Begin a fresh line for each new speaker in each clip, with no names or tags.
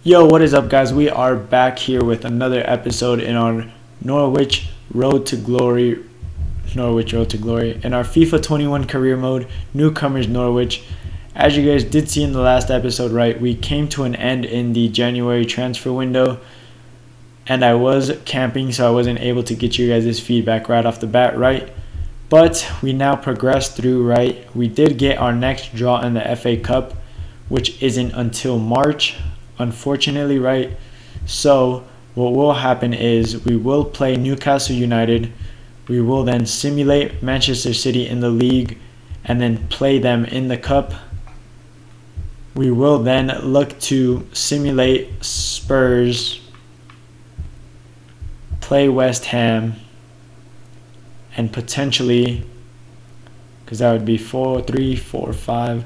Yo, what is up, guys? We are back here with another episode in our Norwich Road to Glory in our FIFA 21 career mode, Newcomers Norwich. As you guys did see in the last episode, right, we came to an end in the January transfer window, and I was camping, so I wasn't able to get you guys' feedback right off the bat, right? But we now progressed through, right? We did get our next draw in the FA Cup, which isn't until March, unfortunately, right? So what will happen is we will play Newcastle United. We will then simulate Manchester City in the league and then play them in the cup. We will then look to simulate Spurs, play West Ham, and potentially, because that would be 4, 3, 4, 5,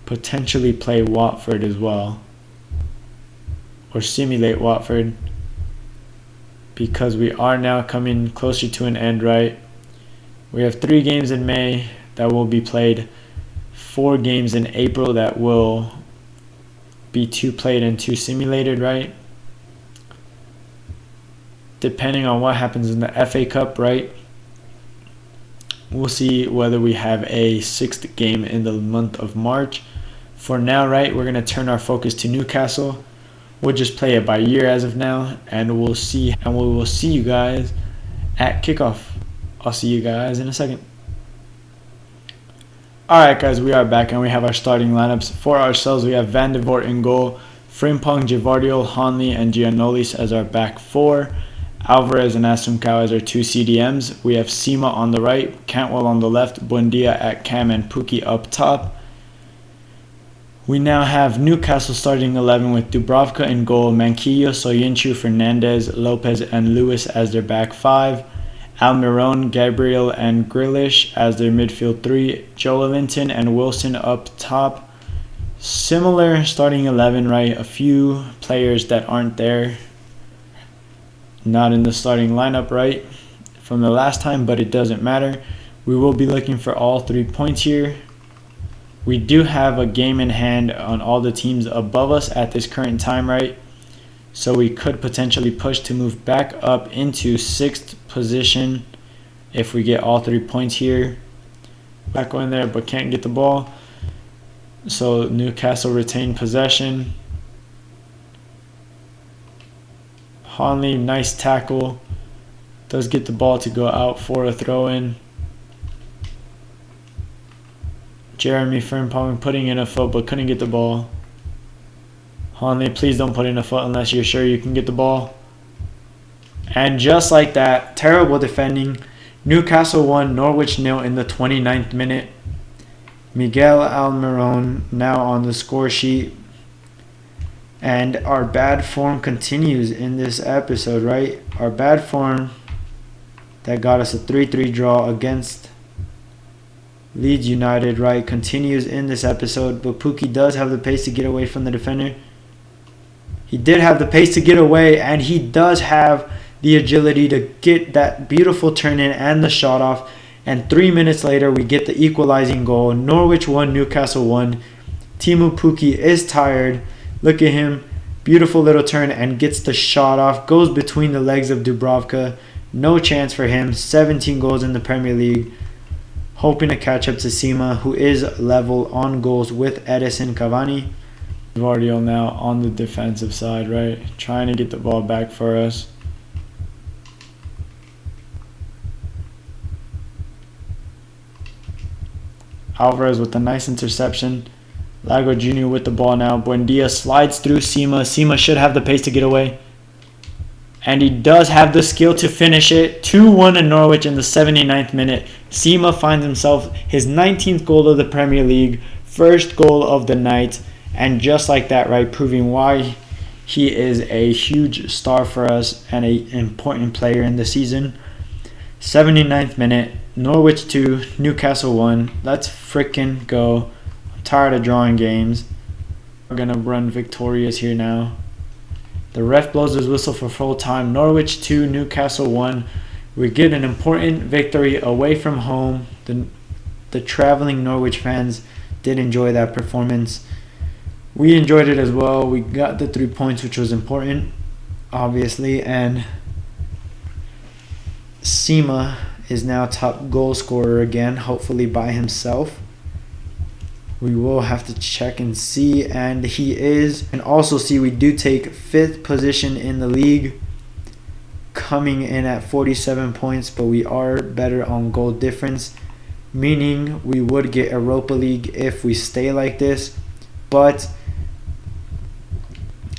potentially play Watford as well, or simulate Watford, because we are now coming closer to an end, right? We have 3 games in May that will be played, 4 games in April that will be 2 played and 2 simulated, right? Depending on what happens in the FA Cup, right? We'll see whether we have a 6th game in the month of March. For now, right, we're going to turn our focus to Newcastle. We'll just play it by year as of now, and we'll see, and we will see you guys at kickoff. I'll see you guys in a second. Alright, guys, we are back, and we have our starting lineups. For ourselves, we have Van de Voort in goal, Frimpong, Gvardiol, Hanley, and Giannoulis as our back 4. Alvarez and Asumkau as our 2 CDMs. We have Sima on the right, Cantwell on the left, Buendia at cam, and Pukki up top. We now have Newcastle starting 11 with Dubravka in goal, Manquillo, Soyuncu, Fernandez, Lopez, and Lewis as their back 5. Almiron, Gabriel, and Grealish as their midfield 3. Joelinton and Wilson up top. Similar starting 11, right? A few players that aren't there, not in the starting lineup, right, from the last time, but it doesn't matter. We will be looking for all 3 points here. We do have a game in hand on all the teams above us at this current time, right? So we could potentially push to move back up into 6th position if we get all 3 points here. Back going there, but can't get the ball. So Newcastle retain possession. Hanley, nice tackle. Does get the ball to go out for a throw-in. Jeremy Frimpong putting in a foot but couldn't get the ball. Hanley, please don't put in a foot unless you're sure you can get the ball. And just like that, terrible defending. Newcastle won, Norwich 0 in the 29th minute. Miguel Almiron now on the score sheet. And our bad form continues in this episode, right? Our bad form that got us a 3-3 draw against Leeds United, right, continues in this episode. But Pukki does have the pace to get away from the defender. He did have the pace to get away, and he does have the agility to get that beautiful turn in and the shot off. And 3 minutes later, we get the equalizing goal. Norwich 1, Newcastle 1. Teemu Pukki is tired. Look at him. Beautiful little turn and gets the shot off. Goes between the legs of Dubravka. No chance for him. 17 goals in the Premier League. Hoping to catch up to Sima, who is level on goals with Edison Cavani. Gvardiol now on the defensive side, right? Trying to get the ball back for us. Alvarez with a nice interception. Lago Jr. with the ball now. Buendia slides through Sima. Sima should have the pace to get away. And he does have the skill to finish it. 2-1 in Norwich in the 79th minute. Sima finds himself his 19th goal of the Premier League. First goal of the night. And just like that, right, proving why he is a huge star for us and an important player in the season. 79th minute. Norwich 2, Newcastle 1. Let's freaking go. I'm tired of drawing games. We're going to run victorious here now. The ref blows his whistle for full time. Norwich 2, Newcastle 1. We get an important victory away from home. The traveling Norwich fans did enjoy that performance. We enjoyed it as well. We got the 3 points, which was important, obviously. And Sema is now top goal scorer again, hopefully by himself. We will have to check and see, and he is. And also see, we do take 5th position in the league, coming in at 47 points, but we are better on goal difference, meaning we would get Europa League if we stay like this. But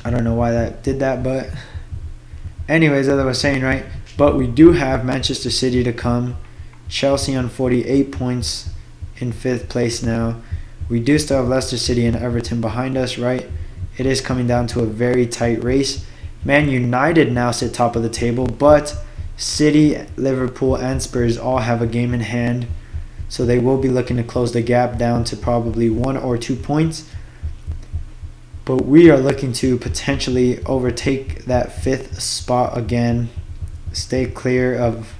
I don't know why that did that, but anyways, as I was saying, right? But we do have Manchester City to come. Chelsea on 48 points in 5th place now. We do still have Leicester City and Everton behind us, right? It is coming down to a very tight race. Man United now sit top of the table, but City, Liverpool, and Spurs all have a game in hand. So they will be looking to close the gap down to probably 1 or 2 points. But we are looking to potentially overtake that 5th spot again. Stay clear of...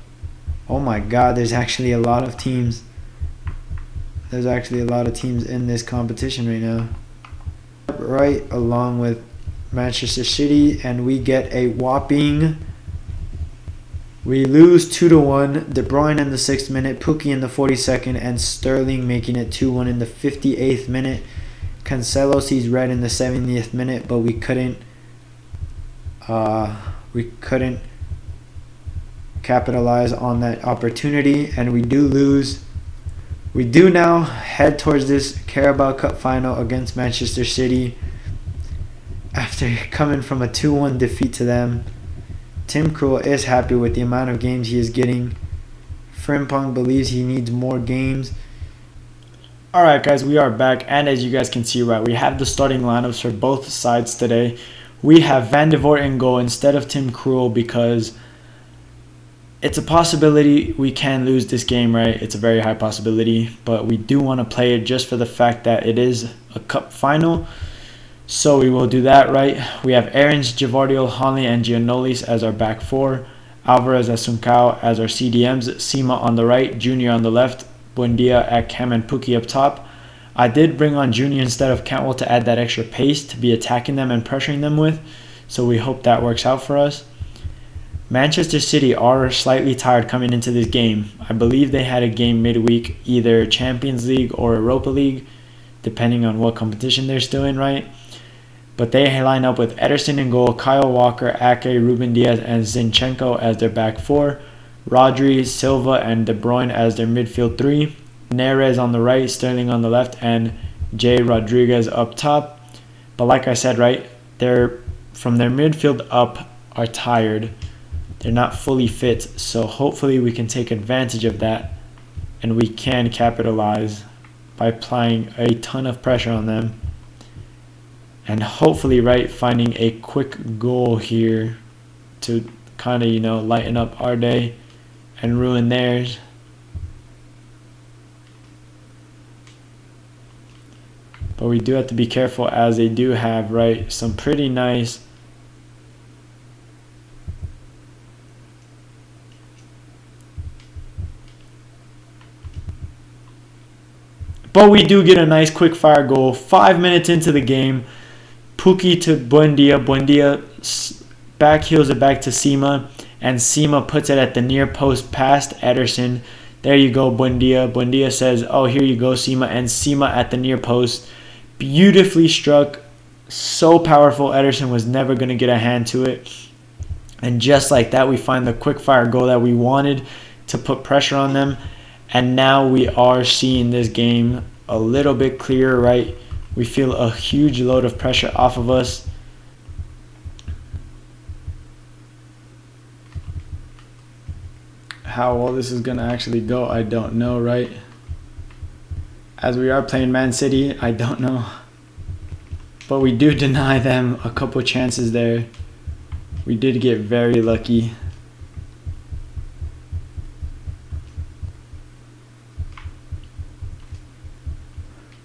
Oh my god, there's actually a lot of teams. There's actually a lot of teams in this competition right now. Right along with Manchester City, and we get a whopping... We lose 2-1. De Bruyne in the 6th minute, Pukki in the 42nd, and Sterling making it 2-1 in the 58th minute. Cancelo sees red in the 70th minute, but we couldn't capitalize on that opportunity, and we do lose. We do now head towards this Carabao Cup final against Manchester City after coming from a 2-1 defeat to them. Tim Krul is happy with the amount of games he is getting. Frimpong believes he needs more games. Alright guys, we are back, and as you guys can see, right, we have the starting lineups for both sides today. We have Van de Voort in goal instead of Tim Krul because it's a possibility we can lose this game, right? It's a very high possibility, but we do want to play it just for the fact that it is a cup final. So we will do that, right? We have Aarons, Gvardiol, Hanley, and Giannoulis as our back four. Alvarez as Sunkau as our CDMs. Sema on the right, Junior on the left. Buendia at Cam and Pukki up top. I did bring on Junior instead of Cantwell to add that extra pace to be attacking them and pressuring them with. So we hope that works out for us. Manchester City are slightly tired coming into this game. I believe they had a game midweek, either Champions League or Europa League, depending on what competition they're still in, right? But they line up with Ederson in goal, Kyle Walker, Ake, Ruben Diaz, and Zinchenko as their back four. Rodri, Silva, and De Bruyne as their midfield three. Neres on the right, Sterling on the left, and J. Rodriguez up top. But like I said, right, they're from their midfield up are tired. They're not fully fit, so hopefully we can take advantage of that and we can capitalize by applying a ton of pressure on them and hopefully, right, finding a quick goal here to kind of, lighten up our day and ruin theirs. But we do have to be careful as they do have, right, some pretty nice but we do get a nice quick fire goal 5 minutes into the game. Pukki to Buendia. Buendia back heels it back to Sema, and Sema puts it at the near post past Ederson. There you go, Buendia. Buendia says, oh, here you go, Sema, and Sema at the near post. Beautifully struck. So powerful. Ederson was never going to get a hand to it. And just like that, we find the quick fire goal that we wanted to put pressure on them. And now we are seeing this game a little bit clearer, right? We feel a huge load of pressure off of us. How well this is going to actually go, I don't know, right? As we are playing Man City, I don't know. But we do deny them a couple chances there. We did get very lucky.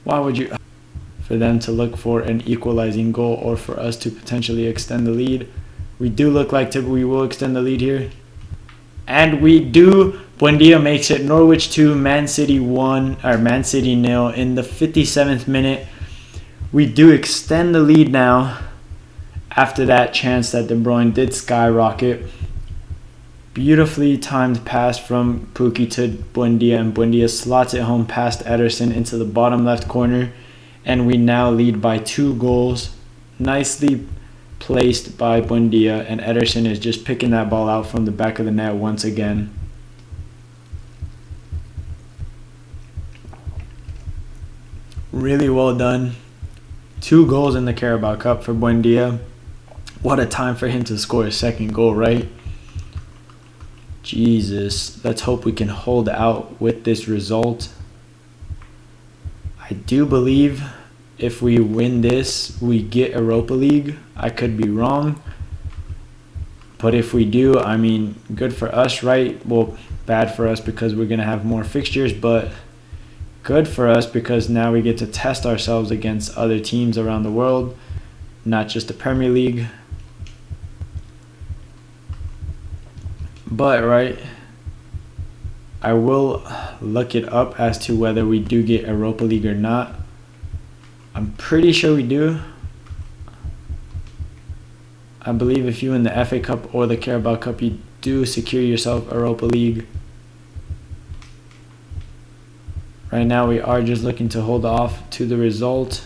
Why would you... For them to look for an equalizing goal or for us to potentially extend the lead. We do look like we will extend the lead here. And we do. Buendia makes it. Norwich 2, Man City 1, or Man City 0 in the 57th minute. We do extend the lead now after that chance that De Bruyne did skyrocket. Beautifully timed pass from Pukki to Buendia, and Buendia slots it home past Ederson into the bottom left corner, and we now lead by 2 goals. Nicely placed by Buendia, and Ederson is just picking that ball out from the back of the net once again. Really well done. 2 goals in the Carabao Cup for Buendia. What a time for him to score his second goal, right? Jesus, let's hope we can hold out with this result. I do believe if we win this, we get Europa League. I could be wrong. But if we do, I mean, good for us, right? Well, bad for us because we're going to have more fixtures, but good for us because now we get to test ourselves against other teams around the world, not just the Premier League. But, right, I will look it up as to whether we do get Europa League or not. I'm pretty sure we do. I believe if you win the FA Cup or the Carabao Cup, you do secure yourself Europa League. Right now, we are just looking to hold off to the result.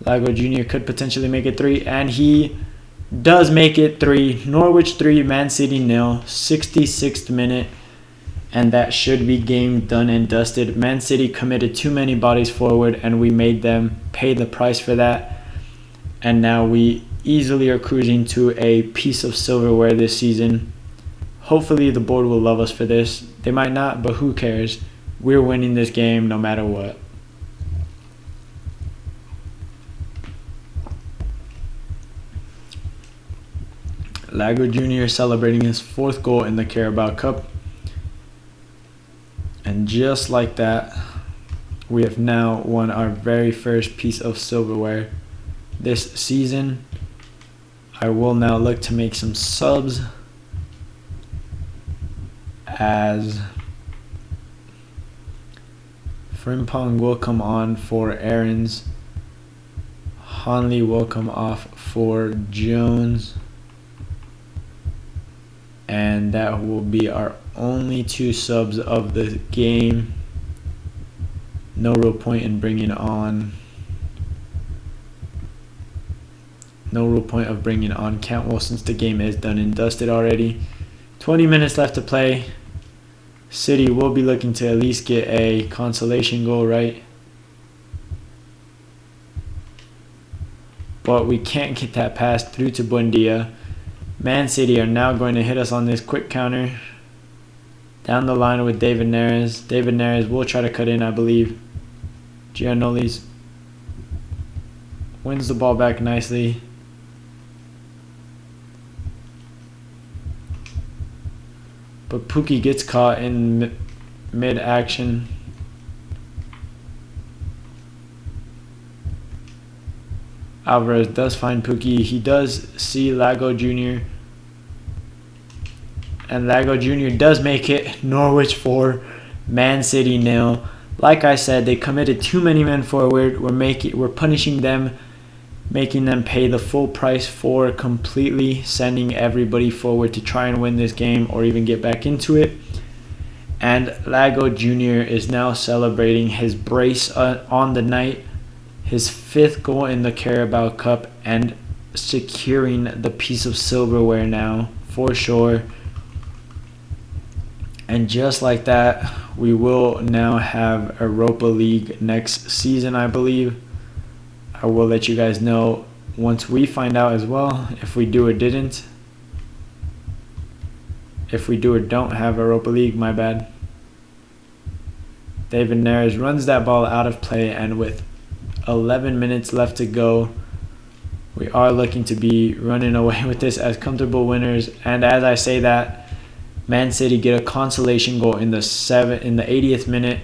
Lago Jr. could potentially make it 3, and he does make it 3. Norwich 3, Man City 0, 66th minute, and that should be game done and dusted. Man City committed too many bodies forward, and we made them pay the price for that. And now we easily are cruising to a piece of silverware this season. Hopefully the board will love us for this. They might not, but who cares? We're winning this game no matter what. Lago Jr. celebrating his 4th goal in the Carabao Cup. And just like that, we have now won our very first piece of silverware this season. I will now look to make some subs as Frimpong will come on for Aarons. Hanley will come off for Jones. And that will be our only 2 subs of the game. No real point in bringing on. No real point of bringing on Cantwell since the game is done and dusted already. 20 minutes left to play. City will be looking to at least get a consolation goal, right? But we can't get that pass through to Buendia. Man City are now going to hit us on this quick counter. Down the line with David Neres. David Neres will try to cut in, I believe. Giannoli's wins the ball back nicely. But Pukki gets caught in mid-action. Alvarez does find Pukki. He does see Lago Jr. And Lago Jr. does make it. Norwich 4, Man City 0. Like I said, they committed too many men forward. We're punishing them, making them pay the full price for completely sending everybody forward to try and win this game or even get back into it. And Lago Jr. is now celebrating his brace on the night. His 5th goal in the Carabao Cup and securing the piece of silverware now for sure. And just like that, we will now have Europa League next season, I believe. I will let you guys know once we find out as well if we do or didn't. If we do or don't have Europa League, my bad. David Neres runs that ball out of play, and with 11 minutes left to go, we are looking to be running away with this as comfortable winners. And as I say that, Man City get a consolation goal in the 80th minute.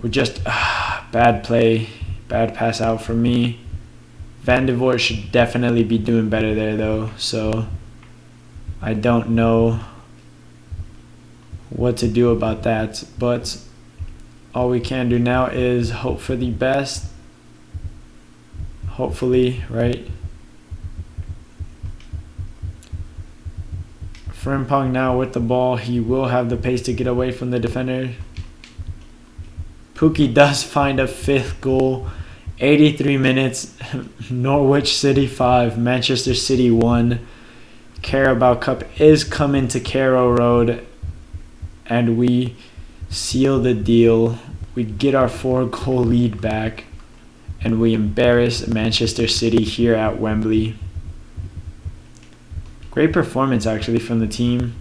We're just bad play, bad pass out from me. Van de Voort should definitely be doing better there though, so I don't know what to do about that. But All we can do now is hope for the best. Hopefully, right? Frimpong now with the ball. He will have the pace to get away from the defender. Pookie does find a 5th goal. 83 minutes. Norwich City 5, Manchester City 1. Carabao Cup is coming to Carrow Road. And we seal the deal. We get our 4-goal lead back. And we embarrass Manchester City here at Wembley. Great performance actually from the team.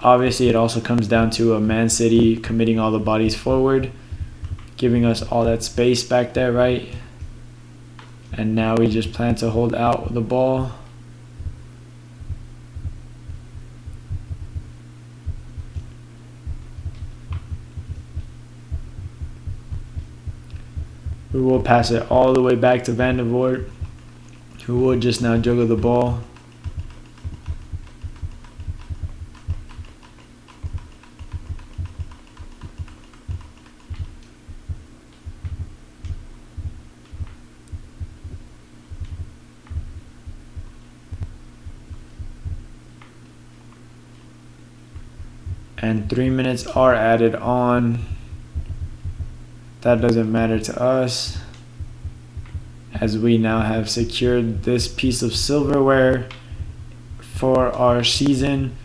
Obviously it also comes down to a Man City committing all the bodies forward, giving us all that space back there, right? And now we just plan to hold out with the ball. We will pass it all the way back to Van der Voort, who will just now juggle the ball. And 3 minutes are added on. That doesn't matter to us, as we now have secured this piece of silverware for our season.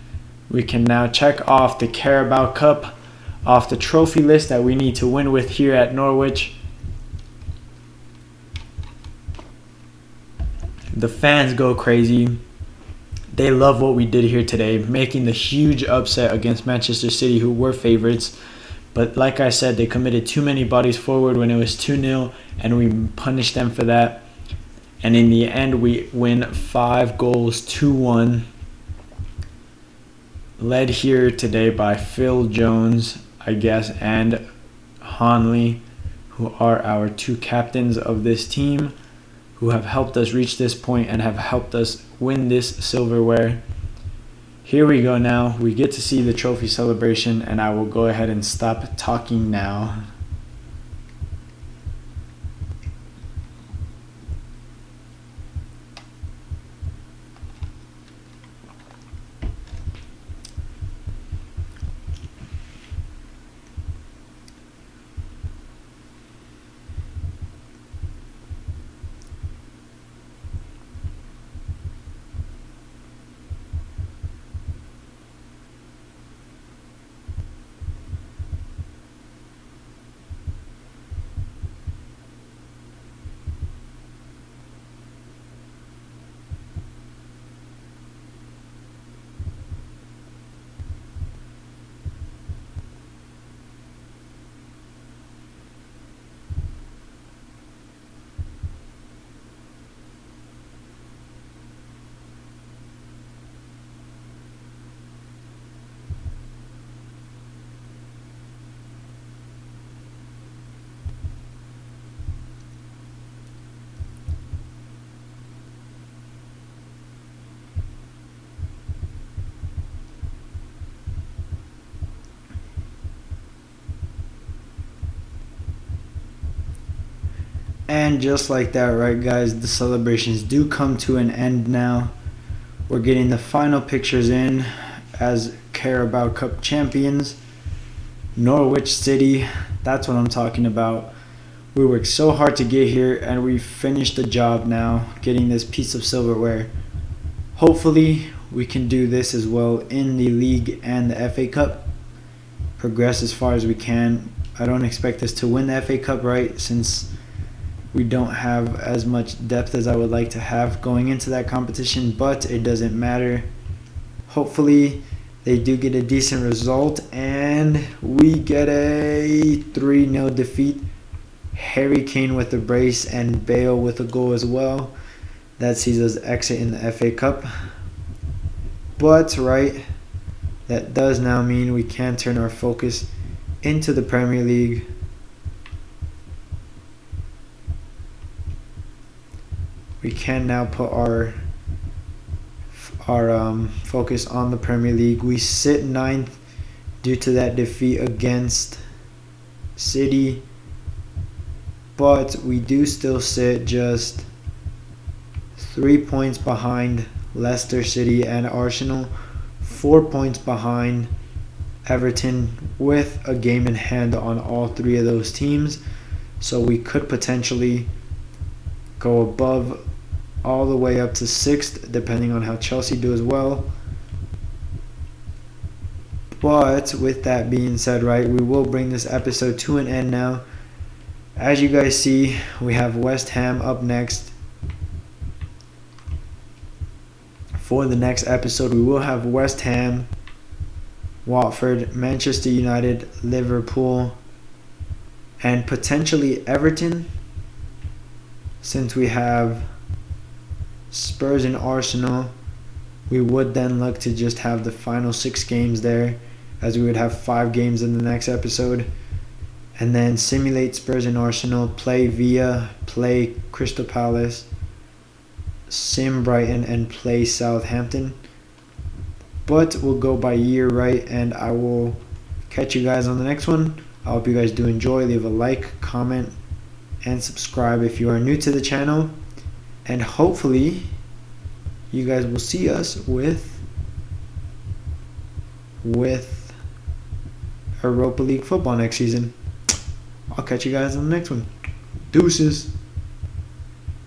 We can now check off the Carabao Cup off the trophy list that we need to win with here at Norwich. The fans go crazy. They love what we did here today, making the huge upset against Manchester City, who were favorites. But like I said, they committed too many bodies forward when it was 2-0, and we punished them for that. And in the end, we win 5 goals, 2-1. Led here today by Phil Jones, I guess, and Hanley, who are our 2 captains of this team, who have helped us reach this point and have helped us win this silverware. Here we go now. We get to see the trophy celebration, and I will go ahead and stop talking now. And just like that, right guys, the celebrations do come to an end now. We're getting the final pictures in as Carabao Cup champions. Norwich City, that's what I'm talking about. We worked so hard to get here, and we finished the job now, getting this piece of silverware. Hopefully we can do this as well in the league and the FA Cup. Progress as far as we can. I don't expect us to win the FA Cup, right, since we don't have as much depth as I would like to have going into that competition, but it doesn't matter. Hopefully they do get a decent result, and we get a 3-0 defeat. Harry Kane with the brace and Bale with a goal as well. That sees us exit in the FA Cup. But, right, that does now mean we can turn our focus into the Premier League. We can now put our focus on the Premier League. We sit 9th due to that defeat against City, but we do still sit just 3 points behind Leicester City and Arsenal, 4 points behind Everton, with a game in hand on all three of those teams. So we could potentially go above all the way up to 6th, depending on how Chelsea do as well. But with that being said, right, we will bring this episode to an end now. As you guys see, we have West Ham up next. For the next episode, we will have West Ham, Watford, Manchester United, Liverpool, and potentially Everton, since we have Spurs and Arsenal. We would then look to just have the final 6 games there, as we would have 5 games in the next episode, and then simulate Spurs and Arsenal, play Villa, play Crystal Palace, sim Brighton, and play Southampton. But we'll go by year, right? And I will catch you guys on the next one. I hope you guys do enjoy. Leave a like, comment, and subscribe if you are new to the channel. And hopefully you guys will see us with Europa League football next season. I'll catch you guys on the next one. Deuces.